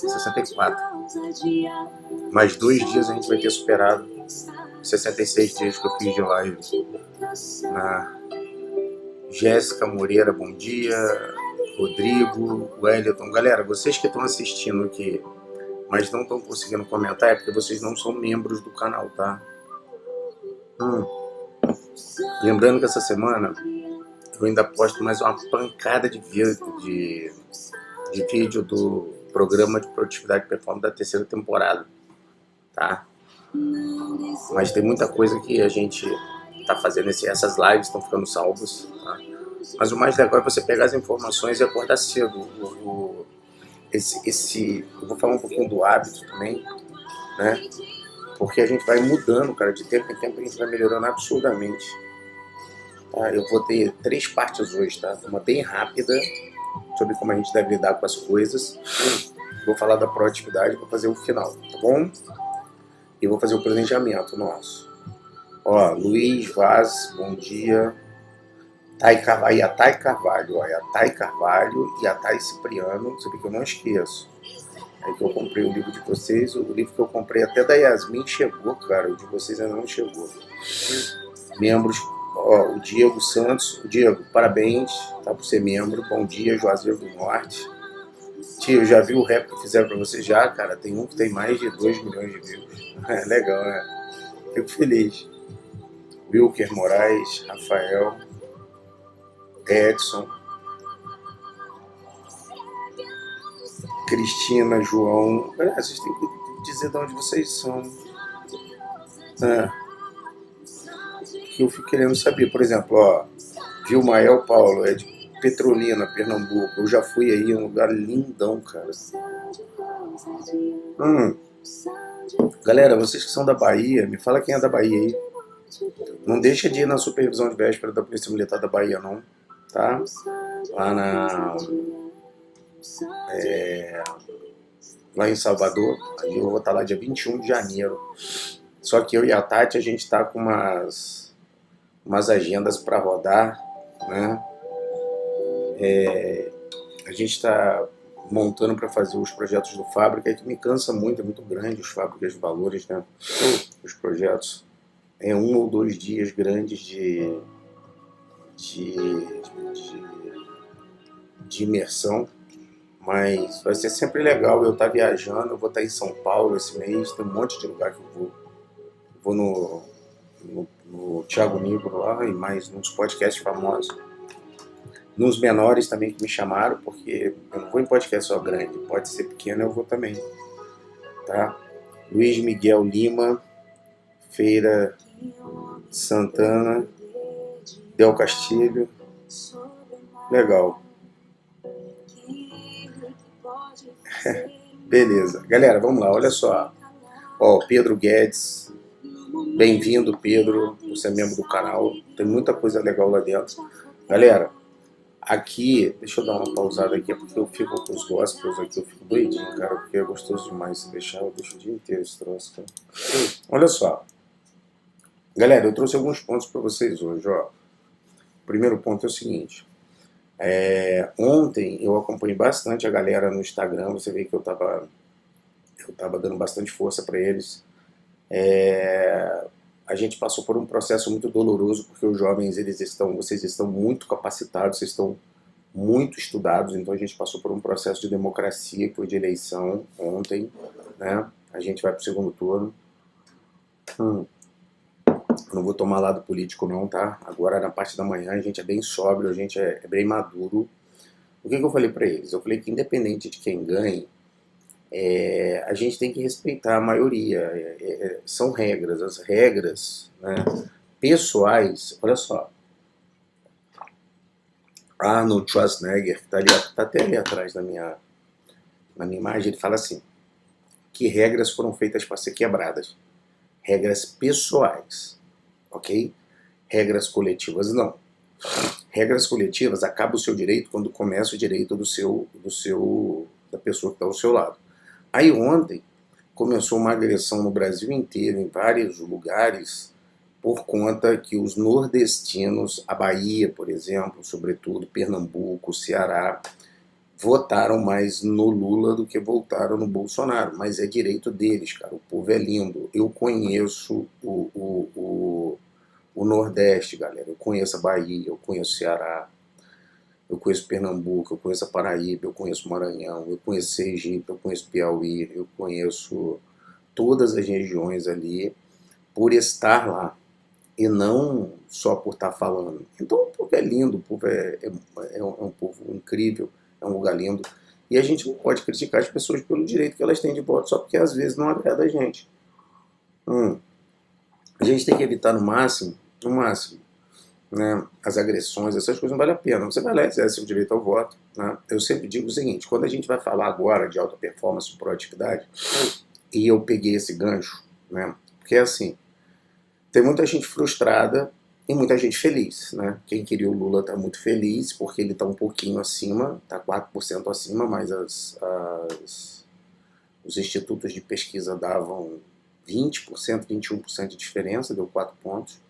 64. Mais 2 dias a gente vai ter superado 66 dias que eu fiz de live. Jéssica Moreira, bom dia. Rodrigo, Wellington. Galera, vocês que estão assistindo aqui, mas não estão conseguindo comentar, é porque vocês não são membros do canal, tá? Lembrando que essa semana eu ainda posto mais uma pancada de vídeo do programa de produtividade e performance da 3ª temporada, tá? Mas tem muita coisa que a gente tá fazendo, essas lives estão ficando salvas, tá? Mas o mais legal é você pegar as informações e acordar cedo. Eu vou falar um pouquinho do hábito também, né? Porque a gente vai mudando, cara, de tempo em tempo a gente vai melhorando absurdamente. Tá? Eu vou ter 3 partes hoje, tá? Uma bem rápida, sobre como a gente deve lidar com as coisas. Vou falar da proatividade, vou fazer o final, tá bom? E vou fazer o planejamento nosso. Ó, Luiz Vaz, bom dia. A Thay Carvalho, ó, a Thay Carvalho e a Thay Cipriano, sabe que eu não esqueço. Aí que eu comprei o livro de vocês, o livro que eu comprei até da Yasmin chegou, cara, o de vocês ainda não chegou. Membros, ó, o Diego Santos, o Diego, parabéns, tá, por ser membro, bom dia, Juazeiro do Norte. Tio, já vi o rap que fizeram pra você? Já, cara, tem um que tem mais de 2 milhões de views. É legal, né? Fico feliz. Wilker Moraes, Rafael, Edson, Cristina, João. Vocês têm que dizer de onde vocês são. Que eu fico querendo saber. Por exemplo, ó, Vilmael Paulo, é de Petrolina, Pernambuco. Eu já fui aí, é um lugar lindão, cara. Galera, vocês que são da Bahia, me fala quem é da Bahia aí. Não deixa de ir na supervisão de véspera da Polícia Militar da Bahia, não. Tá? Lá em Salvador. Aí eu vou estar lá dia 21 de janeiro. Só que eu e a Tati, a gente tá com umas agendas para rodar, né? A gente está montando para fazer os projetos do Fábrica, que me cansa muito, é muito grande os Fábricas de Valores, né? Os projetos. É 1 ou 2 dias grandes de imersão, mas vai ser sempre legal. Eu estar viajando, eu vou estar em São Paulo esse mês, tem um monte de lugar que eu vou. Vou no Thiago Nigro lá e mais nos podcasts famosos. Nos menores também que me chamaram, porque eu não vou em podcast só grande, pode ser pequeno, eu vou também. Tá? Luiz Miguel Lima, Feira Santana, Del Castilho. Legal. Beleza. Galera, vamos lá, olha só. Ó, Pedro Guedes. Bem-vindo, Pedro, por ser membro do canal. Tem muita coisa legal lá dentro. Galera, aqui, deixa eu dar uma pausada aqui, porque eu fico com os gospels aqui, eu fico doidinho, cara, porque é gostoso demais se deixar, eu deixo o dia inteiro esse troço, cara. Olha só. Galera, eu trouxe alguns pontos para vocês hoje, ó. O primeiro ponto é o seguinte. Ontem eu acompanhei bastante a galera no Instagram, você vê que eu tava dando bastante força para eles. A gente passou por um processo muito doloroso, porque os jovens, vocês estão muito capacitados, vocês estão muito estudados, então a gente passou por um processo de democracia, que foi de eleição ontem, né? A gente vai para o segundo turno. Não vou tomar lado político não, tá? Agora na parte da manhã a gente é bem sóbrio, a gente é bem maduro. O que eu falei para eles? Eu falei que independente de quem ganhe, a gente tem que respeitar a maioria. São regras, as regras, né, pessoais. Olha só, Arnold Schwarzenegger, que tá até ali atrás na minha imagem, ele fala assim, que regras foram feitas para ser quebradas? Regras pessoais, ok? Regras coletivas não. Regras coletivas, acaba o seu direito quando começa o direito da pessoa que está ao seu lado. Aí ontem começou uma agressão no Brasil inteiro, em vários lugares, por conta que os nordestinos, a Bahia, por exemplo, sobretudo Pernambuco, Ceará, votaram mais no Lula do que votaram no Bolsonaro, mas é direito deles, cara. O povo é lindo. Eu conheço o Nordeste, galera. Eu conheço a Bahia, eu conheço o Ceará, eu conheço Pernambuco, eu conheço a Paraíba, eu conheço o Maranhão, eu conheço Sergipe, eu conheço Piauí, eu conheço todas as regiões ali por estar lá e não só por estar falando. Então o povo é lindo, o povo é um povo incrível, é um lugar lindo. E a gente não pode criticar as pessoas pelo direito que elas têm de voto só porque às vezes não agrada a gente. A gente tem que evitar no máximo, né, as agressões, essas coisas não vale a pena. Você vai lá e exerce o direito ao voto. Né? Eu sempre digo o seguinte, quando a gente vai falar agora de alta performance, proatividade, e eu peguei esse gancho, né, porque é assim, tem muita gente frustrada e muita gente feliz, né? Quem queria o Lula está muito feliz porque ele está um pouquinho acima, está 4% acima, mas os institutos de pesquisa davam 20%, 21% de diferença, deu 4 pontos.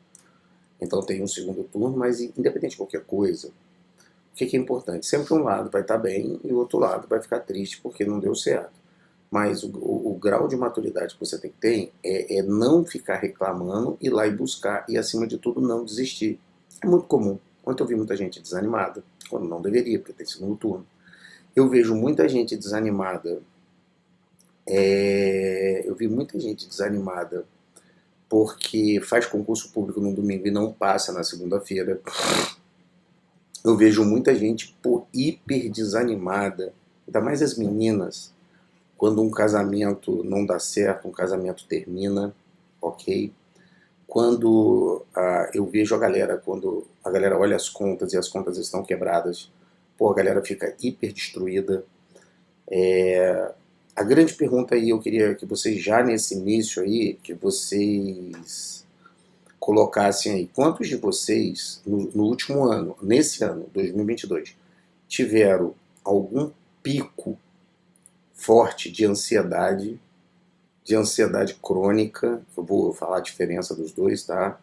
Então tem um segundo turno, mas independente de qualquer coisa, o que é importante? Sempre um lado vai estar bem e o outro lado vai ficar triste porque não deu certo. Mas o grau de maturidade que você tem que ter é não ficar reclamando, ir lá e buscar, e acima de tudo não desistir. É muito comum. Ontem eu vi muita gente desanimada, quando não deveria, porque tem segundo turno. Eu vejo muita gente desanimada, eu vi muita gente desanimada porque faz concurso público no domingo e não passa na segunda-feira. Eu vejo muita gente hiper desanimada, ainda mais as meninas, quando um casamento não dá certo, um casamento termina, ok? Quando eu vejo quando a galera olha as contas e as contas estão quebradas, pô, a galera fica hiper destruída. A grande pergunta aí, eu queria que vocês já nesse início aí, que vocês colocassem aí, quantos de vocês no último ano, nesse ano, 2022, tiveram algum pico forte de ansiedade crônica, eu vou falar a diferença dos dois, tá?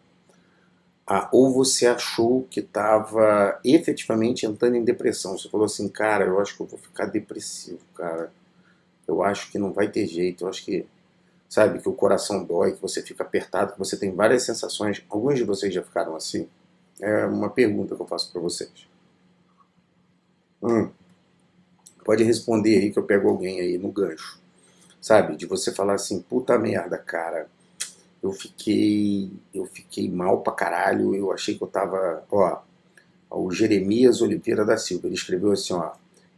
Ou você achou que estava efetivamente entrando em depressão, você falou assim, cara, eu acho que eu vou ficar depressivo, cara, eu acho que não vai ter jeito, eu acho que, sabe, que o coração dói, que você fica apertado, que você tem várias sensações, alguns de vocês já ficaram assim? É uma pergunta que eu faço para vocês. Pode responder aí que eu pego alguém aí no gancho. Sabe, de você falar assim, puta merda, cara, eu fiquei mal pra caralho, eu achei que eu tava, o Jeremias Oliveira da Silva, ele escreveu assim,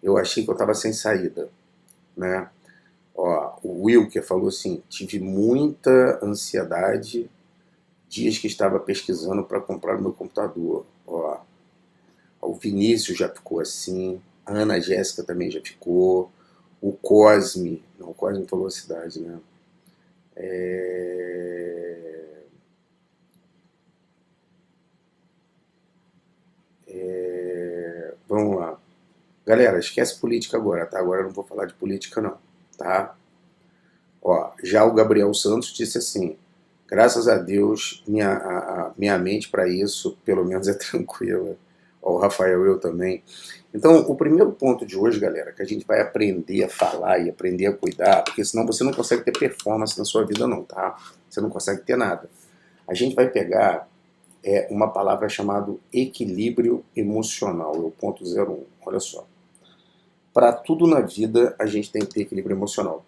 eu achei que eu tava sem saída, né? O Wilker falou assim, tive muita ansiedade, dias que estava pesquisando para comprar o meu computador, o Vinícius já ficou assim, a Ana Jéssica também já ficou, o Cosme, não, o Cosme falou a cidade, né? Vamos lá. Galera, esquece política agora, tá? Agora eu não vou falar de política não, tá? Já o Gabriel Santos disse assim, graças a Deus, minha mente para isso, pelo menos é tranquila. O Rafael, eu também. Então, o primeiro ponto de hoje, galera, que a gente vai aprender a falar e aprender a cuidar, porque senão você não consegue ter performance na sua vida não, tá? Você não consegue ter nada. A gente vai pegar uma palavra chamada equilíbrio emocional, é o ponto 01. Olha só. Para tudo na vida, a gente tem que ter equilíbrio emocional.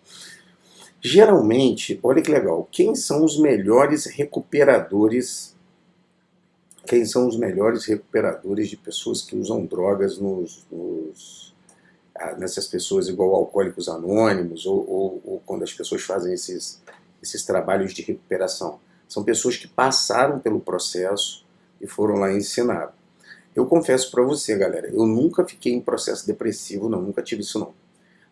Geralmente, olha que legal, quem são os melhores recuperadores? Quem são os melhores recuperadores de pessoas que usam drogas nessas pessoas igual Alcoólicos Anônimos ou quando as pessoas fazem esses trabalhos de recuperação? São pessoas que passaram pelo processo e foram lá ensinar. Eu confesso para você, galera, eu nunca fiquei em processo depressivo, não, nunca tive isso não.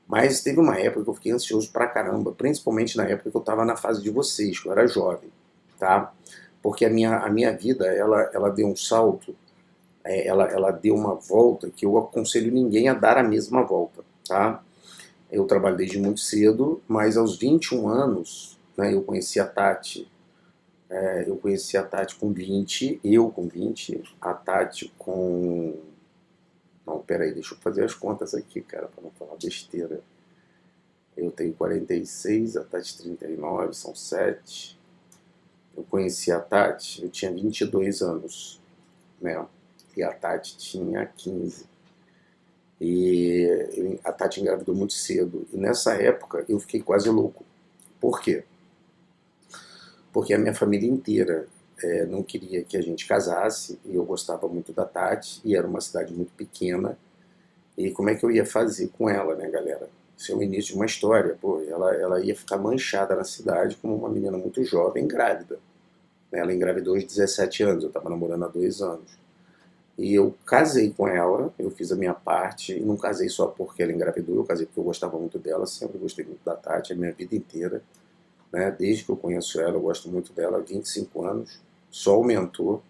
Mas teve uma época que eu fiquei ansioso pra caramba, principalmente na época que eu estava na fase de vocês, que eu era jovem, tá? Porque a minha vida, ela deu um salto, ela deu uma volta que eu aconselho ninguém a dar a mesma volta, tá? Eu trabalho desde muito cedo, mas aos 21 anos, né, eu conheci a Tati, com 20, eu com 20, a Tati com Não, peraí, deixa eu fazer as contas aqui, cara, para não falar besteira. Eu tenho 46, a Tati 39, são 7. Eu conheci a Tati, eu tinha 22 anos, né? E a Tati tinha 15. E a Tati engravidou muito cedo. E nessa época eu fiquei quase louco. Por quê? Porque a minha família inteira não queria que a gente casasse, e eu gostava muito da Tati, e era uma cidade muito pequena, e como é que eu ia fazer com ela, né, galera? Isso é o início de uma história, pô, ela ia ficar manchada na cidade como uma menina muito jovem, grávida. Ela engravidou aos 17 anos, eu estava namorando há 2 anos. E eu casei com ela, eu fiz a minha parte, e não casei só porque ela engravidou, eu casei porque eu gostava muito dela, sempre gostei muito da Tati, a minha vida inteira, né? Desde que eu conheço ela, eu gosto muito dela, há 25 anos, só aumentou.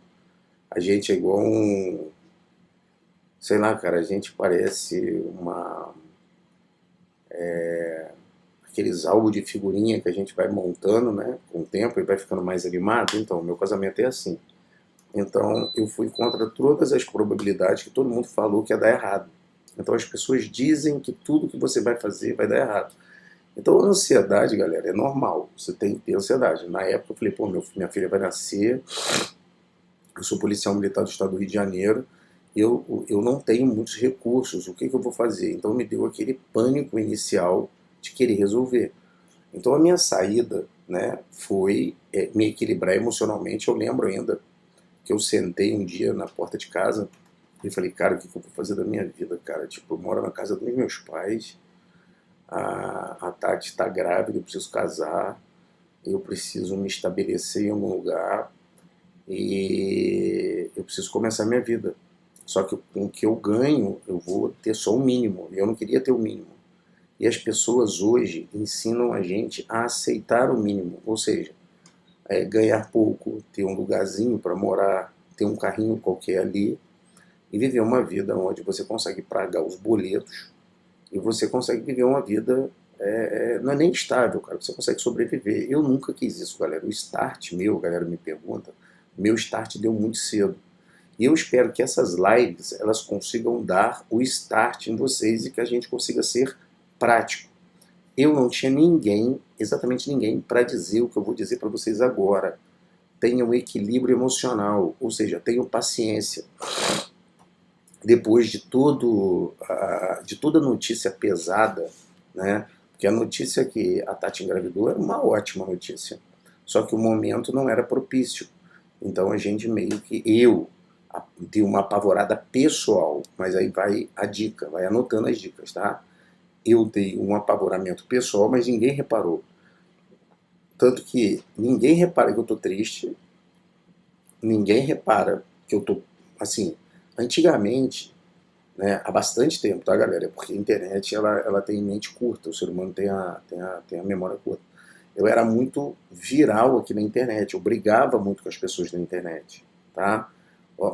A gente é igual sei lá, cara, a gente parece aqueles álbuns de figurinha que a gente vai montando, né, com o tempo e vai ficando mais animado. Então, meu casamento é assim. Então, eu fui contra todas as probabilidades que todo mundo falou que ia dar errado. Então, as pessoas dizem que tudo que você vai fazer vai dar errado. Então, a ansiedade, galera, é normal. Você tem que ter ansiedade. Na época, eu falei, pô, minha filha vai nascer, eu sou policial militar do estado do Rio de Janeiro, eu não tenho muitos recursos, o que eu vou fazer? Então, me deu aquele pânico inicial de querer resolver. Então, a minha saída, né, foi me equilibrar emocionalmente. Eu lembro ainda que eu sentei um dia na porta de casa e falei, cara, o que eu vou fazer da minha vida, cara? Tipo, eu moro na casa dos meus pais, a Tati está grávida, eu preciso casar, eu preciso me estabelecer em algum lugar e eu preciso começar a minha vida. Só que com o que eu ganho, eu vou ter só o mínimo, e eu não queria ter o mínimo. E as pessoas hoje ensinam a gente a aceitar o mínimo, ou seja, ganhar pouco, ter um lugarzinho para morar, ter um carrinho qualquer ali e viver uma vida onde você consegue pagar os boletos e você consegue viver uma vida, não é nem estável, cara, você consegue sobreviver. Eu nunca quis isso, galera. O start meu, a galera me pergunta, meu start deu muito cedo. E eu espero que essas lives elas consigam dar o start em vocês e que a gente consiga ser prático. Eu não tinha ninguém, exatamente ninguém, para dizer o que eu vou dizer para vocês agora. Tenham equilíbrio emocional, ou seja, tenham paciência. Depois de toda notícia pesada, né? Porque a notícia que a Tati engravidou era uma ótima notícia, só que o momento não era propício. Então a gente meio que eu dei uma apavorada pessoal, mas aí vai a dica, vai anotando as dicas, tá? Eu dei um apavoramento pessoal, mas ninguém reparou. Tanto que ninguém repara que eu tô triste, ninguém repara que eu tô, assim, antigamente, né, há bastante tempo, tá, galera? Porque a internet, ela tem mente curta, o ser humano tem a memória curta. Eu era muito viral aqui na internet, eu brigava muito com as pessoas na internet, tá?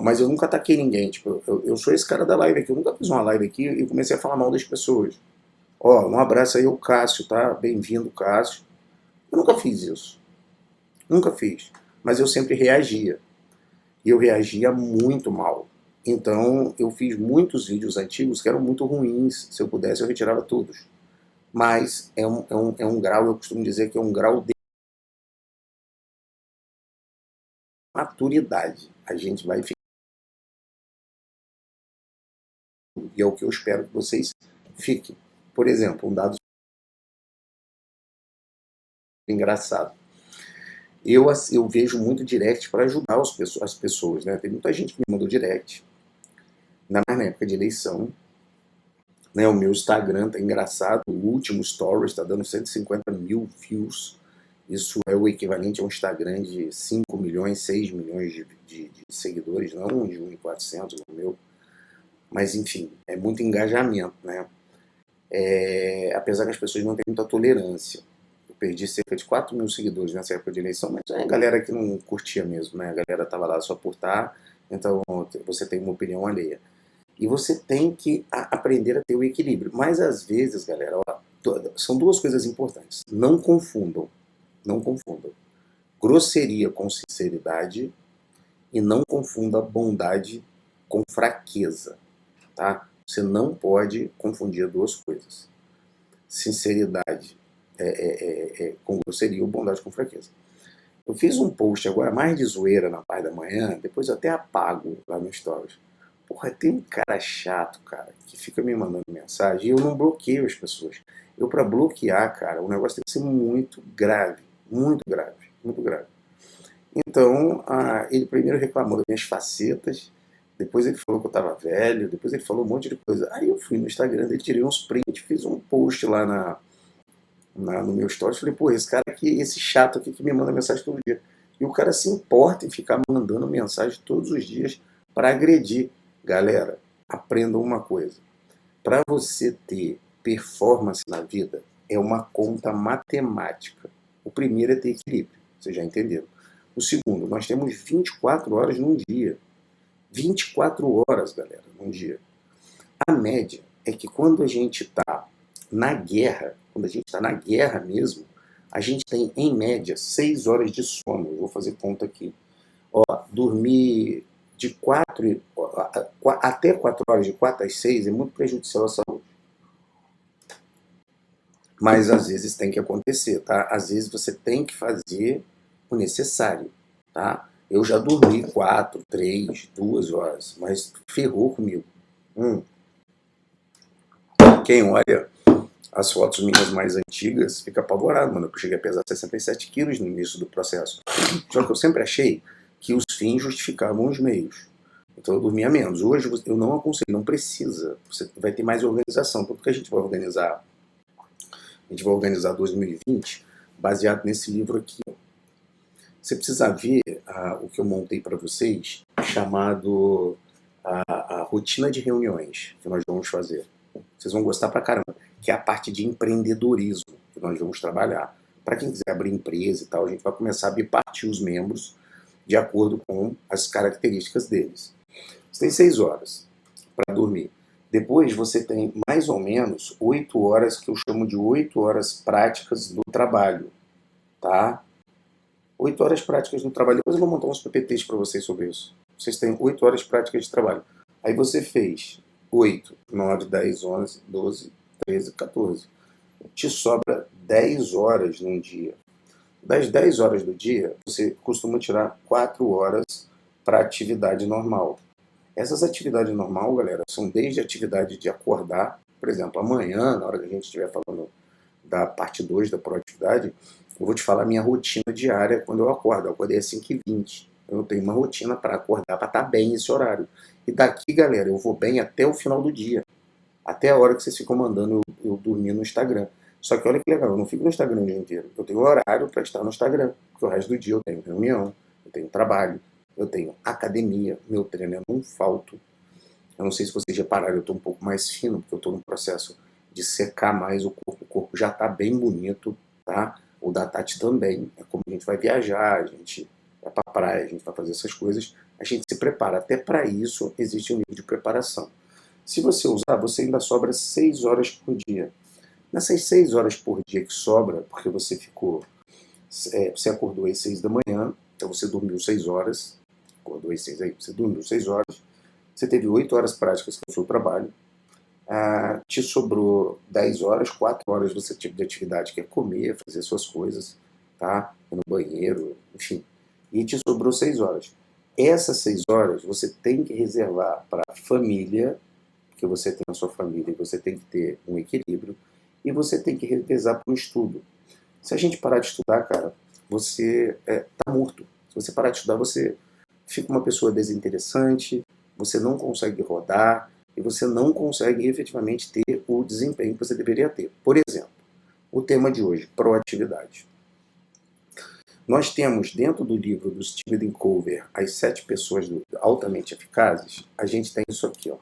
Mas eu nunca ataquei ninguém, tipo, eu sou esse cara da live aqui, eu nunca fiz uma live aqui e comecei a falar mal das pessoas. Ó, um abraço aí ao Cássio, tá? Bem-vindo, Cássio. Eu nunca fiz isso. Nunca fiz. Mas eu sempre reagia. E eu reagia muito mal. Então, eu fiz muitos vídeos antigos que eram muito ruins. Se eu pudesse, eu retirava todos. Mas é um grau, eu costumo dizer que é um grau de maturidade. A gente vai ficar. E é o que eu espero que vocês fiquem. Por exemplo, um dado engraçado. Eu vejo muito direct para ajudar as pessoas, né? Tem muita gente que me mandou direct, ainda mais na época de eleição, né? O meu Instagram tá engraçado, o último stories está dando 150 mil views, isso é o equivalente a um Instagram de 5 milhões, 6 milhões de seguidores, não de 1.400 no meu, mas enfim, é muito engajamento, né? Apesar que as pessoas não têm muita tolerância. Eu perdi cerca de 4 mil seguidores nessa época de eleição, mas é a galera que não curtia mesmo, né? A galera tava lá só por estar, então você tem uma opinião alheia. E você tem que aprender a ter o equilíbrio. Mas às vezes, galera, ó, são duas coisas importantes. Não confundam, não confundam. Grosseria com sinceridade e não confunda bondade com fraqueza, tá? Você não pode confundir duas coisas. Sinceridade com grosseria ou bondade com fraqueza. Eu fiz um post agora mais de zoeira na parte da manhã, depois eu até apago lá no Stories. Porra, tem um cara chato, cara, que fica me mandando mensagem e eu não bloqueio as pessoas. Eu, pra bloquear, cara, o negócio tem que ser muito grave, muito grave, muito grave. Então, ele primeiro reclamou das minhas facetas, depois ele falou que eu tava velho, depois ele falou um monte de coisa. Aí eu fui no Instagram dele, tirei uns prints, fiz um post lá no meu stories, falei, pô, esse cara aqui, esse chato aqui que me manda mensagem todo dia. E o cara se importa em ficar mandando mensagem todos os dias para agredir. Galera, aprendam uma coisa. Para você ter performance na vida, é uma conta matemática. O primeiro é ter equilíbrio, vocês já entenderam. O segundo, nós temos 24 horas num dia. 24 horas, galera, num dia. A média é que quando a gente está na guerra, quando a gente está na guerra mesmo, a gente tem, em média, 6 horas de sono. Eu vou fazer conta aqui. Ó, dormir de 4 até 4 horas, de 4 às 6, é muito prejudicial à saúde. Mas às vezes tem que acontecer, tá? Às vezes você tem que fazer o necessário, tá? Eu já dormi 4, 3, 2 horas, mas ferrou comigo. Quem olha as fotos minhas mais antigas fica apavorado, mano. Eu cheguei a pesar 67 quilos no início do processo. Só que eu sempre achei que os fins justificavam os meios. Então eu dormia menos. Hoje eu não aconselho, não precisa. Você vai ter mais organização. Tudo que a gente vai organizar 2020 baseado nesse livro aqui. Você precisa ver o que eu montei para vocês, chamado a rotina de reuniões que nós vamos fazer. Vocês vão gostar pra caramba, que é a parte de empreendedorismo que nós vamos trabalhar. Para quem quiser abrir empresa e tal, a gente vai começar a bipartir os membros de acordo com as características deles. Você tem 6 horas para dormir. Depois você tem mais ou menos 8 horas, que eu chamo de 8 horas práticas do trabalho, tá? 8 horas práticas do trabalho. Depois eu vou montar uns PPTs para vocês sobre isso. Vocês têm 8 horas práticas de trabalho. Aí você fez 8, 9, 10, 11, 12, 13, 14. Te sobra 10 horas num dia. Das 10 horas do dia, você costuma tirar 4 horas para atividade normal. Essas atividades normais, galera, são desde a atividade de acordar, por exemplo, amanhã, na hora que a gente estiver falando da parte 2 da proatividade, eu vou te falar a minha rotina diária quando eu acordo. Eu acordei às 5h20. Eu tenho uma rotina para acordar, para estar bem nesse horário. E daqui, galera, eu vou bem até o final do dia. Até a hora que vocês ficam mandando eu dormir no Instagram. Só que olha que legal, eu não fico no Instagram o dia inteiro. Eu tenho horário para estar no Instagram. Porque o resto do dia eu tenho reunião, eu tenho trabalho, eu tenho academia, meu treino eu não falto. Eu não sei se vocês repararam, eu estou um pouco mais fino, porque eu estou no processo de secar mais o corpo. O corpo já está bem bonito, tá? O da Tati também. É como a gente vai viajar, a gente vai pra praia, a gente vai fazer essas coisas. A gente se prepara. Até para isso existe um nível de preparação. Se você usar, você ainda sobra 6 horas por dia. Nessas 6 horas por dia que sobra, porque você ficou... você acordou às 6 da manhã, então você dormiu 6 horas. Acordou às 6 aí, você dormiu 6 horas. Você teve 8 horas práticas que é o seu trabalho. Te sobrou 10 horas, 4 horas você tipo de atividade que é comer, fazer suas coisas, tá? Ir no banheiro, enfim. E te sobrou 6 horas. Essas 6 horas você tem que reservar para a família, porque você tem a sua família e você tem que ter um equilíbrio, e você tem que revezar para o estudo. Se a gente parar de estudar, cara, você tá morto. Se você parar de estudar, você fica uma pessoa desinteressante, você não consegue rodar, e você não consegue efetivamente ter o desempenho que você deveria ter. Por exemplo, o tema de hoje, proatividade. Nós temos dentro do livro do Stephen Covey, As 7 Pessoas Altamente Eficazes, a gente tem isso aqui, ó.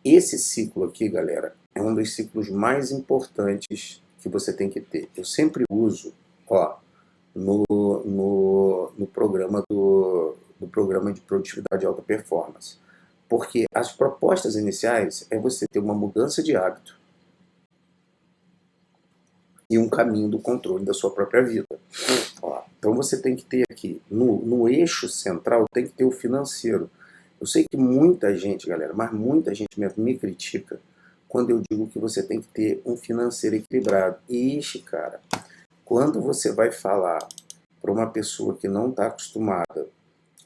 Esse ciclo aqui, galera, é um dos ciclos mais importantes que você tem que ter. Eu sempre uso, ó, no programa do programa de produtividade e alta performance. Porque as propostas iniciais é você ter uma mudança de hábito e um caminho do controle da sua própria vida. Ó, então você tem que ter aqui, no eixo central, tem que ter o financeiro. Eu sei que muita gente, galera, mas muita gente mesmo me critica quando eu digo que você tem que ter um financeiro equilibrado. Ixi, cara, quando você vai falar para uma pessoa que não está acostumada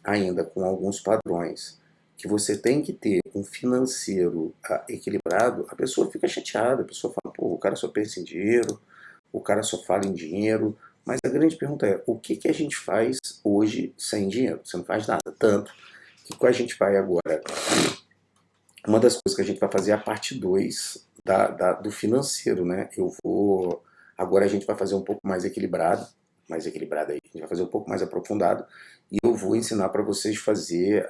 ainda com alguns padrões, que você tem que ter um financeiro equilibrado, a pessoa fica chateada, a pessoa fala, pô, o cara só pensa em dinheiro, o cara só fala em dinheiro, mas a grande pergunta é, o que, que a gente faz hoje sem dinheiro? Você não faz nada, tanto que a gente vai agora, uma das coisas que a gente vai fazer é a parte 2 do financeiro, né? Agora a gente vai fazer um pouco mais equilibrado aí, a gente vai fazer um pouco mais aprofundado, e eu vou ensinar para vocês fazer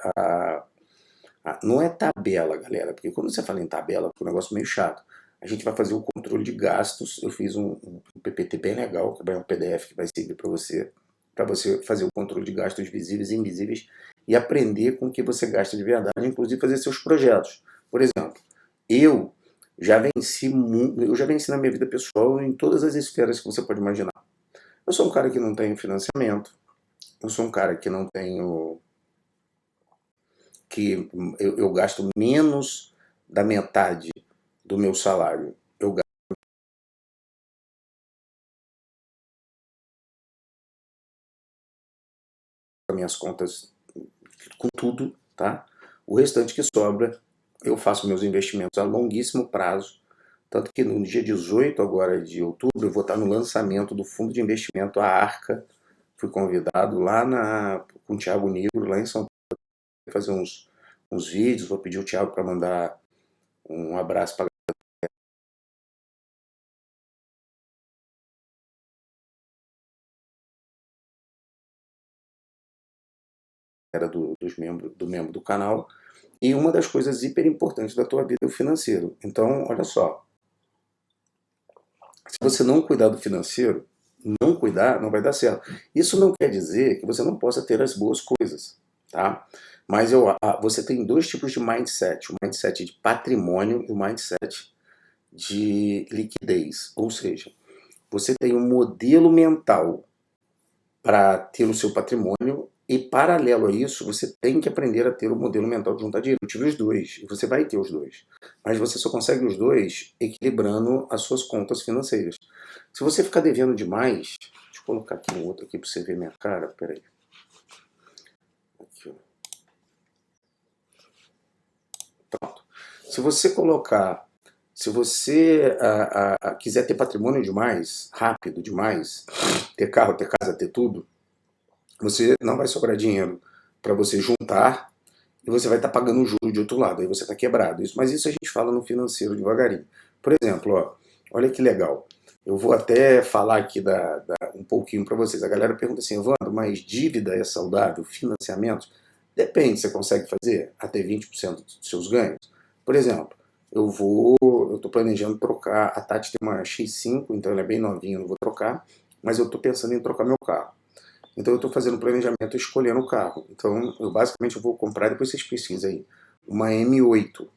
não é tabela, galera, porque quando você fala em tabela, é um negócio meio chato. A gente vai fazer o controle de gastos. Eu fiz um PPT bem legal, que é um PDF que vai servir para você fazer o controle de gastos visíveis e invisíveis e aprender com o que você gasta de verdade, inclusive fazer seus projetos. Por exemplo, eu já venci na minha vida pessoal em todas as esferas que você pode imaginar. Eu sou um cara que não tenho financiamento, eu sou um cara que não tenho que eu gasto menos da metade do meu salário. Eu gasto as minhas contas com tudo, tá? O restante que sobra, eu faço meus investimentos a longuíssimo prazo. Tanto que no dia 18 agora de outubro, eu vou estar no lançamento do fundo de investimento, a Arca. Fui convidado lá com o Thiago Nigro, lá em São Paulo, para fazer uns vídeos. Vou pedir o Thiago para mandar um abraço para a galera do membro do canal. E uma das coisas hiper importantes da tua vida é o financeiro. Então, olha só, se você não cuidar do financeiro, não cuidar, não vai dar certo. Isso não quer dizer que você não possa ter as boas coisas, tá? Mas você tem dois tipos de mindset, o mindset de patrimônio e o mindset de liquidez. Ou seja, você tem um modelo mental para ter o seu patrimônio e, paralelo a isso, você tem que aprender a ter o modelo mental de juntar dinheiro. Eu tive os dois, e você vai ter os dois. Mas você só consegue os dois equilibrando as suas contas financeiras. Se você ficar devendo demais, deixa eu colocar aqui um outro aqui para você ver minha cara, peraí. Aqui, ó. Pronto. Se você quiser ter patrimônio demais, rápido demais, ter carro, ter casa, ter tudo, você não vai sobrar dinheiro para você juntar e você vai estar pagando juros de outro lado, aí você está quebrado. Mas isso a gente fala no financeiro devagarinho. Por exemplo, ó, olha que legal. Eu vou até falar aqui um pouquinho para vocês. A galera pergunta assim, Evandro, mas dívida é saudável? Financiamento? Depende, você consegue fazer até 20% dos seus ganhos? Por exemplo, eu estou planejando trocar, a Tati tem uma X5, então ela é bem novinha, eu não vou trocar, mas eu estou pensando em trocar meu carro. Então eu estou fazendo planejamento escolhendo o carro. Então eu basicamente vou comprar, depois vocês pesquisem aí, uma M8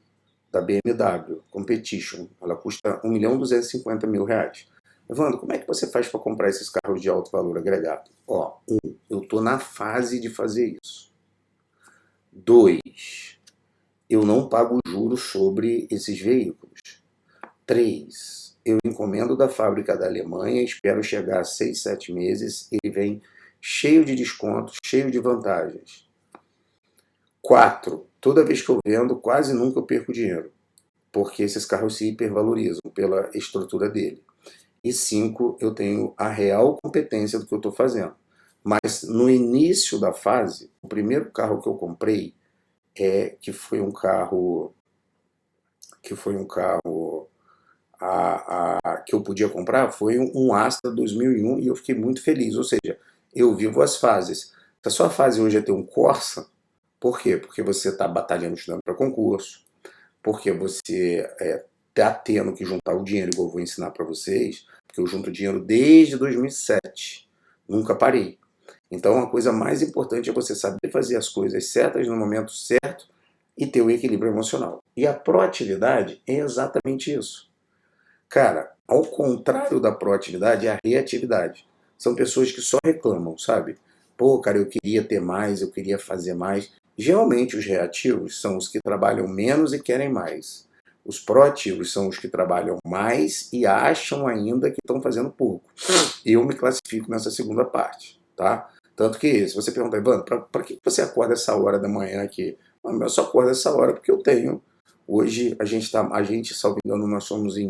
da BMW Competition. Ela custa R$ 1.250.000. Evandro, como é que você faz para comprar esses carros de alto valor agregado? Ó, eu estou na fase de fazer isso. 2, eu não pago juros sobre esses veículos. 3, eu encomendo da fábrica da Alemanha, espero chegar a 6, 7 meses, ele vem cheio de descontos, cheio de vantagens. 4, toda vez que eu vendo, quase nunca eu perco dinheiro, porque esses carros se hipervalorizam pela estrutura dele. E 5, eu tenho a real competência do que eu estou fazendo. Mas no início da fase, o primeiro carro que eu comprei, que foi um carro que eu podia comprar, foi um Astra 2001 e eu fiquei muito feliz. Ou seja, eu vivo as fases. Se a sua fase hoje é ter um Corsa, por quê? Porque você está batalhando, estudando para concurso, porque você está tendo que juntar o dinheiro, igual eu vou ensinar para vocês, porque eu junto dinheiro desde 2007, nunca parei. Então a coisa mais importante é você saber fazer as coisas certas no momento certo e ter o equilíbrio emocional. E a proatividade é exatamente isso. Cara, ao contrário da proatividade é a reatividade. São pessoas que só reclamam, sabe? Pô, cara, eu queria ter mais, eu queria fazer mais. Geralmente os reativos são os que trabalham menos e querem mais. Os proativos são os que trabalham mais e acham ainda que estão fazendo pouco. Eu me classifico nessa segunda parte, tá? Tanto que, se você perguntar, Ivan, para que você acorda essa hora da manhã aqui? Eu só acordo essa hora porque eu tenho. Hoje, a gente, salvo engano, nós somos em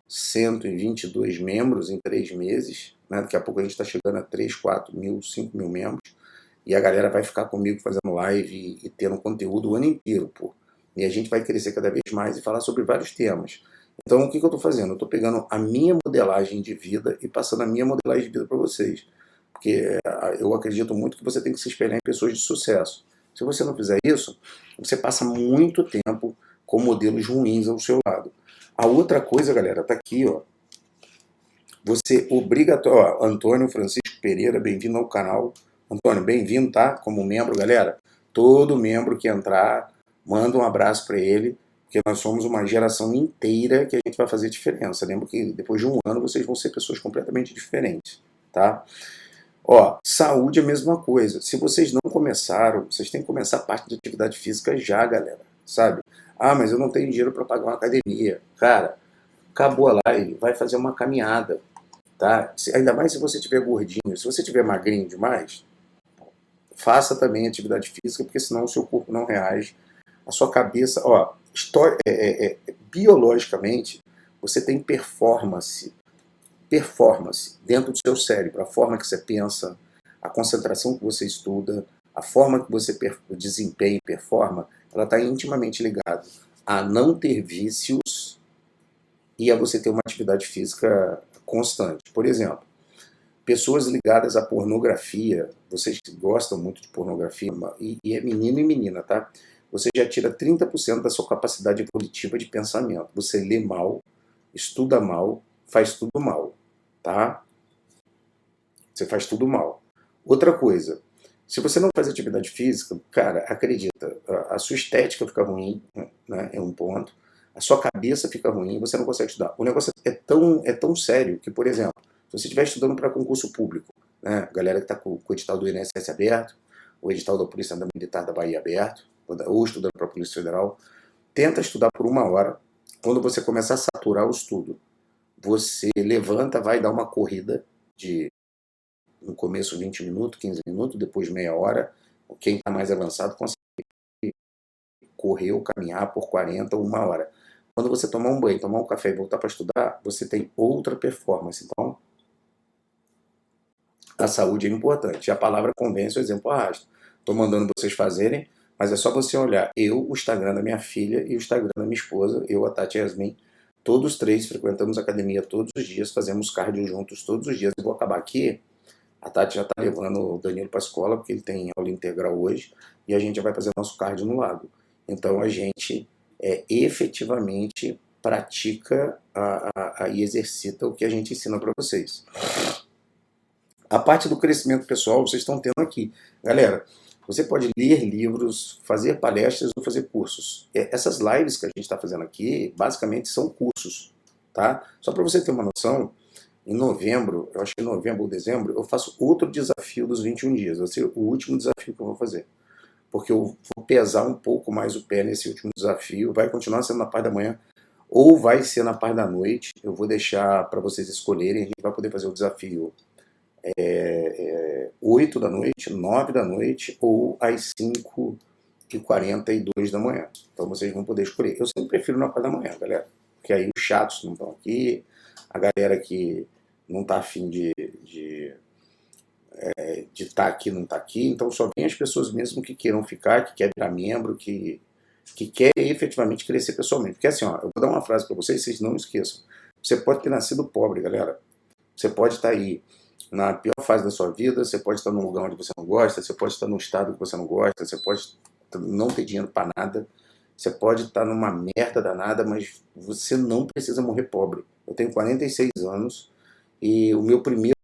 1.122 membros em 3 meses. Né? Daqui a pouco a gente está chegando a 3, 4 mil, 5 mil membros. E a galera vai ficar comigo fazendo live e tendo conteúdo o ano inteiro, pô. E a gente vai crescer cada vez mais e falar sobre vários temas. Então, o que eu estou fazendo? Eu estou pegando a minha modelagem de vida e passando a minha modelagem de vida para vocês. Porque eu acredito muito que você tem que se espelhar em pessoas de sucesso. Se você não fizer isso, você passa muito tempo com modelos ruins ao seu lado. A outra coisa, galera, tá aqui, ó. Você obrigatório, Antônio Francisco Pereira, bem-vindo ao canal. Antônio, bem-vindo, tá? Como membro, galera. Todo membro que entrar, manda um abraço para ele, porque nós somos uma geração inteira que a gente vai fazer diferença. Lembra que depois de um ano vocês vão ser pessoas completamente diferentes, tá? Ó, saúde é a mesma coisa. Se vocês não começaram, vocês têm que começar a parte de atividade física já, galera, sabe? Ah, mas eu não tenho dinheiro para pagar uma academia. Cara, acabou a live, vai fazer uma caminhada, tá? Ainda mais se você tiver gordinho. Se você tiver magrinho demais, faça também atividade física, porque senão o seu corpo não reage. A sua cabeça, ó, biologicamente, você tem performance dentro do seu cérebro, a forma que você pensa, a concentração que você estuda, a forma que você desempenha e performa, ela está intimamente ligada a não ter vícios e a você ter uma atividade física constante. Por exemplo, pessoas ligadas à pornografia, vocês que gostam muito de pornografia, e é menino e menina, tá? Você já tira 30% da sua capacidade evolutiva de pensamento. Você lê mal, estuda mal, faz tudo mal, tá? Você faz tudo mal. Outra coisa, se você não faz atividade física, cara, acredita, a sua estética fica ruim, né? É um ponto. A sua cabeça fica ruim, você não consegue estudar. O negócio é tão sério que, por exemplo, se você estiver estudando para concurso público, né, galera que está com o edital do INSS aberto, o edital da Polícia Militar da Bahia aberto, ou estudando para a Polícia Federal, tenta estudar por 1 hora. Quando você começar a saturar o estudo, você levanta, vai dar uma corrida de, no começo 20 minutos, 15 minutos, depois meia hora. Quem está mais avançado consegue correr ou caminhar por 40 ou 1 hora. Quando você tomar um banho, tomar um café e voltar para estudar, você tem outra performance. Então, a saúde é importante. A palavra convence, o exemplo arrasta. Estou mandando vocês fazerem, mas é só você olhar. Eu, o Instagram da minha filha e o Instagram da minha esposa, eu, a Tati e a Yasmin, todos 3 frequentamos academia todos os dias, fazemos cardio juntos todos os dias. Eu vou acabar aqui, a Tati já está levando o Danilo para a escola, porque ele tem aula integral hoje, e a gente já vai fazer nosso cardio no lago. Então a gente efetivamente pratica e exercita o que a gente ensina para vocês. A parte do crescimento pessoal vocês estão tendo aqui. Galera, você pode ler livros, fazer palestras ou fazer cursos. Essas lives que a gente está fazendo aqui, basicamente são cursos, tá? Só para você ter uma noção, em novembro, eu acho que em novembro ou dezembro, eu faço outro desafio dos 21 dias. Vai ser o último desafio que eu vou fazer. Porque eu vou pesar um pouco mais o pé nesse último desafio. Vai continuar sendo na parte da manhã ou vai ser na parte da noite. Eu vou deixar para vocês escolherem. A gente vai poder fazer o desafio 8 da noite, 9 da noite ou às 5h42 da manhã. Então vocês vão poder escolher. Eu sempre prefiro na parte da manhã, galera. Porque aí os chatos não estão aqui, a galera que não está afim de estar aqui não está aqui. Então só vem as pessoas mesmo que queiram ficar, que querem virar membro, que quer efetivamente crescer pessoalmente. Porque assim, ó, eu vou dar uma frase para vocês não esqueçam. Você pode ter nascido pobre, galera. Você pode estar aí na pior fase da sua vida, você pode estar num lugar onde você não gosta, você pode estar num estado que você não gosta, você pode não ter dinheiro para nada, você pode estar numa merda danada, mas você não precisa morrer pobre. Eu tenho 46 anos e o meu primeiro